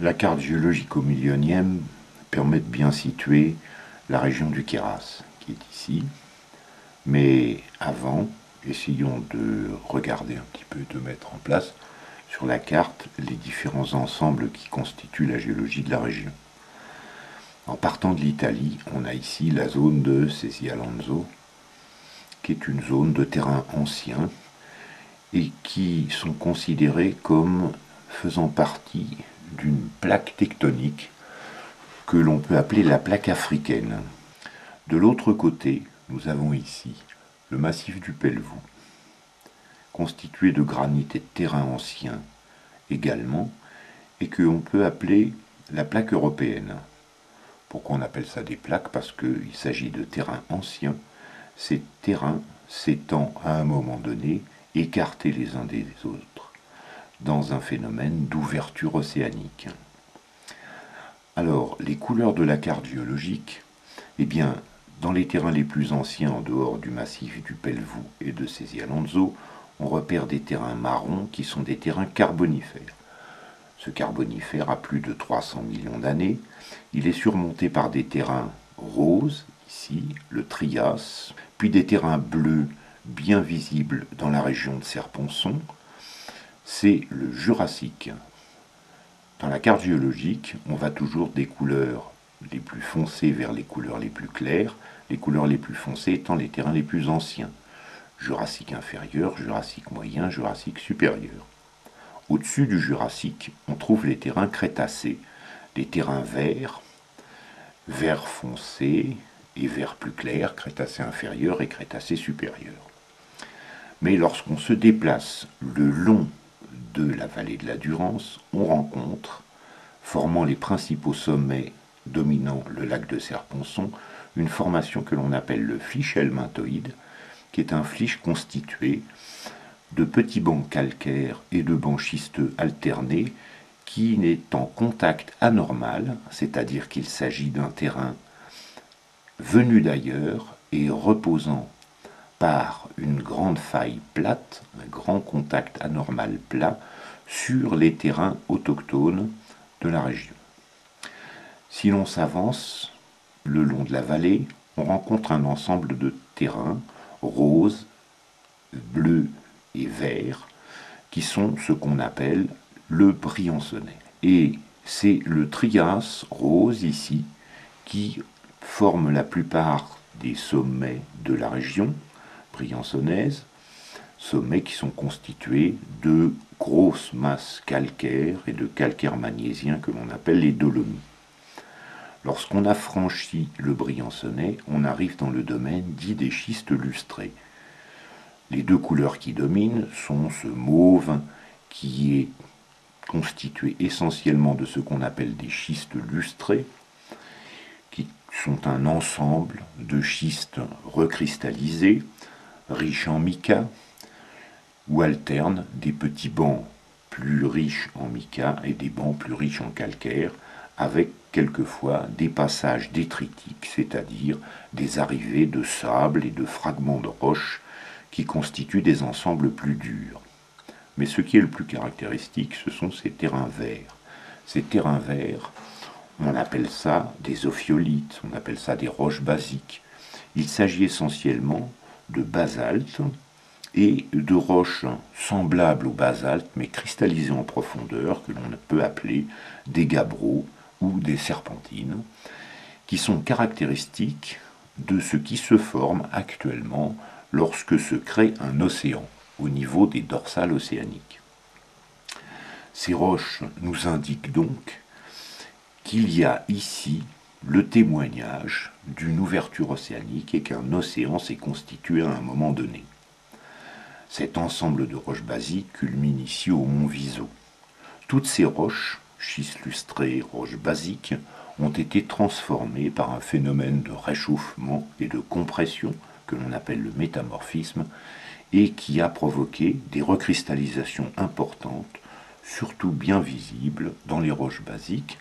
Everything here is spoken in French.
La carte géologico-millionienne permet de bien situer la région du Queyras, qui est ici. Mais avant, essayons de regarder un petit peu, de mettre en place sur la carte les différents ensembles qui constituent la géologie de la région. En partant de l'Italie, on a ici la zone de Cesialanzo, qui est une zone de terrain ancien et qui sont considérés comme faisant partie d'une plaque tectonique que l'on peut appeler la plaque africaine. De l'autre côté, nous avons ici le massif du Pelvoux, constitué de granit et de terrain ancien également, et que l'on peut appeler la plaque européenne. Pourquoi on appelle ça des plaques? Parce qu'il s'agit de terrains anciens, ces terrains s'étant à un moment donné écartés les uns des autres, dans un phénomène d'ouverture océanique. Alors, les couleurs de la carte géologique, eh bien, dans les terrains les plus anciens, en dehors du massif du Pelvoux et de Cesialanzo, on repère des terrains marrons qui sont des terrains carbonifères. Ce carbonifère a plus de 300 millions d'années. Il est surmonté par des terrains roses, ici, le Trias, puis des terrains bleus bien visibles dans la région de Serre-Ponçon. C'est le Jurassique. Dans la carte géologique, on va toujours des couleurs les plus foncées vers les couleurs les plus claires, les couleurs les plus foncées étant les terrains les plus anciens. Jurassique inférieur, Jurassique moyen, Jurassique supérieur. Au-dessus du Jurassique, on trouve les terrains crétacés, les terrains verts, vert foncé et vert plus clair, crétacé inférieur et crétacé supérieur. Mais lorsqu'on se déplace le long de la vallée de la Durance, on rencontre, formant les principaux sommets dominant le lac de Serre-Ponçon, une formation que l'on appelle le flysch helminthoïde, qui est un flysch constitué de petits bancs calcaires et de bancs schisteux alternés qui est en contact anormal, c'est-à-dire qu'il s'agit d'un terrain venu d'ailleurs et reposant par une grande faille plate, un grand contact anormal plat, sur les terrains autochtones de la région. Si l'on s'avance le long de la vallée, on rencontre un ensemble de terrains roses, bleus et verts, qui sont ce qu'on appelle le Briançonnais. Et c'est le Trias rose ici qui forme la plupart des sommets de la région briançonnaise, sommets qui sont constitués de grosses masses calcaires et de calcaire magnésien que l'on appelle les dolomies. Lorsqu'on a franchi le Briançonnais, on arrive dans le domaine dit des schistes lustrés. Les deux couleurs qui dominent sont ce mauve qui est constitué essentiellement de ce qu'on appelle des schistes lustrés, qui sont un ensemble de schistes recristallisés, riches en mica, où alternent des petits bancs plus riches en mica et des bancs plus riches en calcaire, avec quelquefois des passages détritiques, c'est-à-dire des arrivées de sable et de fragments de roches qui constituent des ensembles plus durs. Mais ce qui est le plus caractéristique, ce sont ces terrains verts. Ces terrains verts, on appelle ça des ophiolites, on appelle ça des roches basiques. Il s'agit essentiellement de basalte et de roches semblables au basalte, mais cristallisées en profondeur, que l'on peut appeler des gabbros ou des serpentines, qui sont caractéristiques de ce qui se forme actuellement lorsque se crée un océan au niveau des dorsales océaniques. Ces roches nous indiquent donc qu'il y a ici le témoignage d'une ouverture océanique et qu'un océan s'est constitué à un moment donné. Cet ensemble de roches basiques culmine ici au mont Viso. Toutes ces roches, schistes lustrés, roches basiques, ont été transformées par un phénomène de réchauffement et de compression que l'on appelle le métamorphisme et qui a provoqué des recristallisations importantes, surtout bien visibles dans les roches basiques,